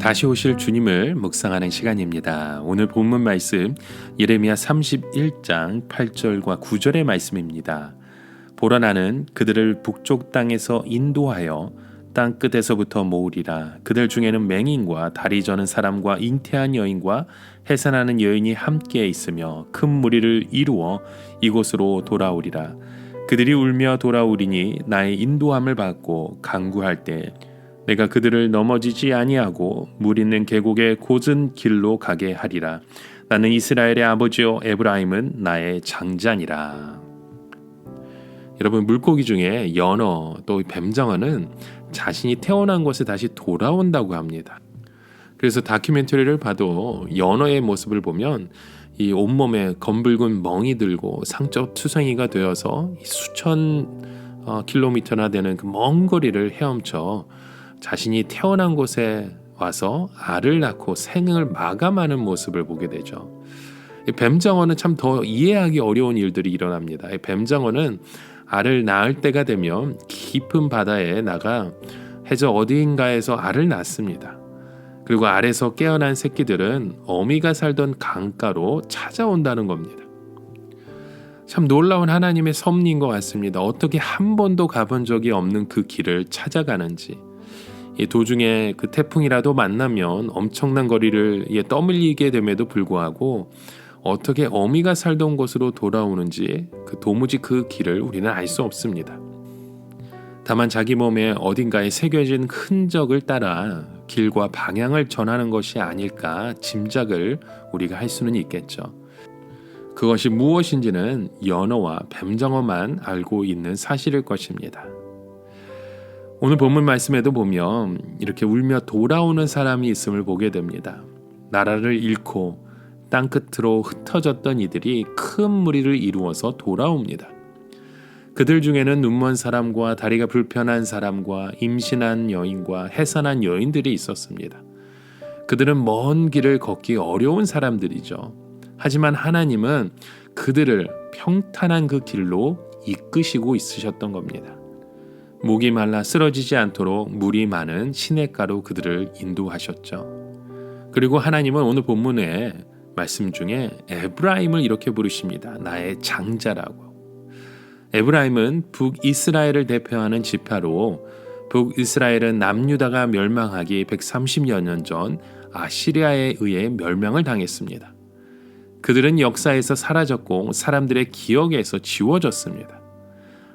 다시 오실 주님을 묵상하는 시간입니다. 오늘 본문 말씀 예레미야 31장 8절과 9절의 말씀입니다. 보라, 나는 그들을 북쪽 땅에서 인도하여 땅 끝에서부터 모으리라. 그들 중에는 맹인과 다리 저는 사람과 잉태한 여인과 해산하는 여인이 함께 있으며 큰 무리를 이루어 이곳으로 돌아오리라. 그들이 울며 돌아오리니 나의 인도함을 받고 간구할 때 내가 그들을 넘어지지 아니하고 물 있는 계곡의 곧은 길로 가게 하리라. 나는 이스라엘의 아버지요 에브라임은 나의 장자니라. 여러분, 물고기 중에 연어 또 뱀장어는 자신이 태어난 곳에 다시 돌아온다고 합니다. 그래서 다큐멘터리를 봐도 연어의 모습을 보면 이 온몸에 검붉은 멍이 들고 상처투성이가 되어서 수천 킬로미터나 되는 그 먼 거리를 헤엄쳐 자신이 태어난 곳에 와서 알을 낳고 생을 마감하는 모습을 보게 되죠. 뱀장어는 참 더 이해하기 어려운 일들이 일어납니다. 뱀장어는 알을 낳을 때가 되면 깊은 바다에 나가 해저 어디인가에서 알을 낳습니다. 그리고 알에서 깨어난 새끼들은 어미가 살던 강가로 찾아온다는 겁니다. 참 놀라운 하나님의 섭리인 것 같습니다. 어떻게 한 번도 가본 적이 없는 그 길을 찾아가는지, 이 도중에 그 태풍이라도 만나면 엄청난 거리를 떠밀리게 됨에도 불구하고 어떻게 어미가 살던 곳으로 돌아오는지 도무지 그 길을 우리는 알 수 없습니다. 다만 자기 몸에 어딘가에 새겨진 흔적을 따라 길과 방향을 전하는 것이 아닐까 짐작을 우리가 할 수는 있겠죠. 그것이 무엇인지는 연어와 뱀장어만 알고 있는 사실일 것입니다. 오늘 본문 말씀에도 보면 이렇게 울며 돌아오는 사람이 있음을 보게 됩니다. 나라를 잃고 땅끝으로 흩어졌던 이들이 큰 무리를 이루어서 돌아옵니다. 그들 중에는 눈먼 사람과 다리가 불편한 사람과 임신한 여인과 해산한 여인들이 있었습니다. 그들은 먼 길을 걷기 어려운 사람들이죠. 하지만 하나님은 그들을 평탄한 그 길로 이끄시고 있으셨던 겁니다. 목이 말라 쓰러지지 않도록 물이 많은 시냇가로 그들을 인도하셨죠. 그리고 하나님은 오늘 본문의 말씀 중에 에브라임을 이렇게 부르십니다. 나의 장자라고. 에브라임은 북이스라엘을 대표하는 지파로 북이스라엘은 남유다가 멸망하기 130여 년 전 아시리아에 의해 멸망을 당했습니다. 그들은 역사에서 사라졌고 사람들의 기억에서 지워졌습니다.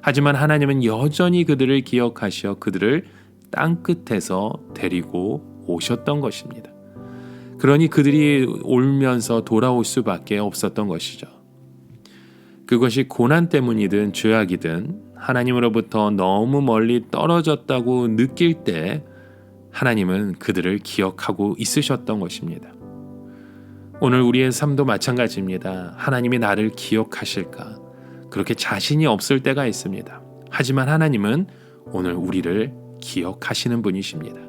하지만 하나님은 여전히 그들을 기억하셔 그들을 땅끝에서 데리고 오셨던 것입니다. 그러니 그들이 울면서 돌아올 수밖에 없었던 것이죠. 그것이 고난 때문이든 죄악이든 하나님으로부터 너무 멀리 떨어졌다고 느낄 때 하나님은 그들을 기억하고 있으셨던 것입니다. 오늘 우리의 삶도 마찬가지입니다. 하나님이 나를 기억하실까? 그렇게 자신이 없을 때가 있습니다. 하지만 하나님은 오늘 우리를 기억하시는 분이십니다.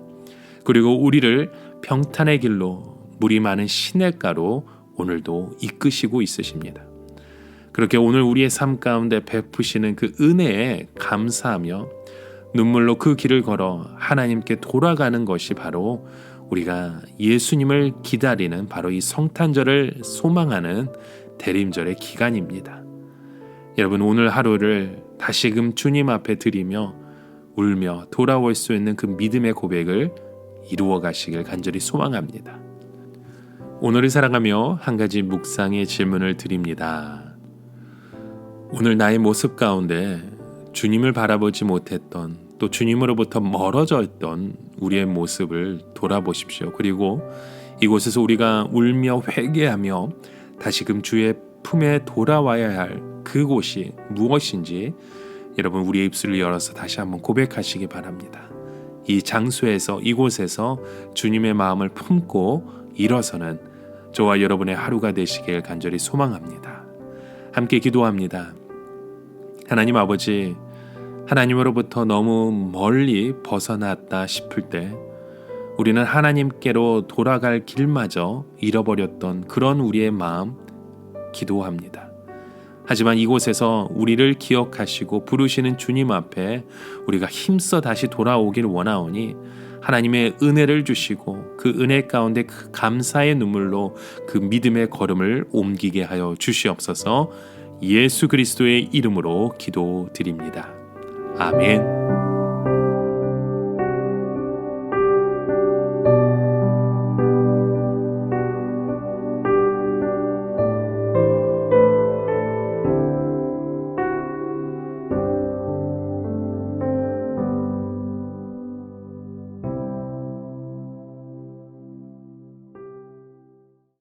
그리고 우리를 평탄의 길로 물이 많은 시냇가로 오늘도 이끄시고 있으십니다. 그렇게 오늘 우리의 삶 가운데 베푸시는 그 은혜에 감사하며 눈물로 그 길을 걸어 하나님께 돌아가는 것이 바로 우리가 예수님을 기다리는 바로 이 성탄절을 소망하는 대림절의 기간입니다. 여러분, 오늘 하루를 다시금 주님 앞에 드리며 울며 돌아올 수 있는 그 믿음의 고백을 이루어 가시길 간절히 소망합니다. 오늘을 살아가며 한 가지 묵상의 질문을 드립니다. 오늘 나의 모습 가운데 주님을 바라보지 못했던, 또 주님으로부터 멀어져 있던 우리의 모습을 돌아보십시오. 그리고 이곳에서 우리가 울며 회개하며 다시금 주의 품에 돌아와야 할 그곳이 무엇인지 여러분, 우리의 입술을 열어서 다시 한번 고백하시기 바랍니다. 이 장소에서, 이곳에서 주님의 마음을 품고 일어서는 저와 여러분의 하루가 되시길 간절히 소망합니다. 함께 기도합니다. 하나님 아버지, 하나님으로부터 너무 멀리 벗어났다 싶을 때 우리는 하나님께로 돌아갈 길마저 잃어버렸던 그런 우리의 마음 기도합니다. 하지만 이곳에서 우리를 기억하시고 부르시는 주님 앞에 우리가 힘써 다시 돌아오길 원하오니 하나님의 은혜를 주시고 그 은혜 가운데 그 감사의 눈물로 그 믿음의 걸음을 옮기게 하여 주시옵소서. 예수 그리스도의 이름으로 기도드립니다. 아멘.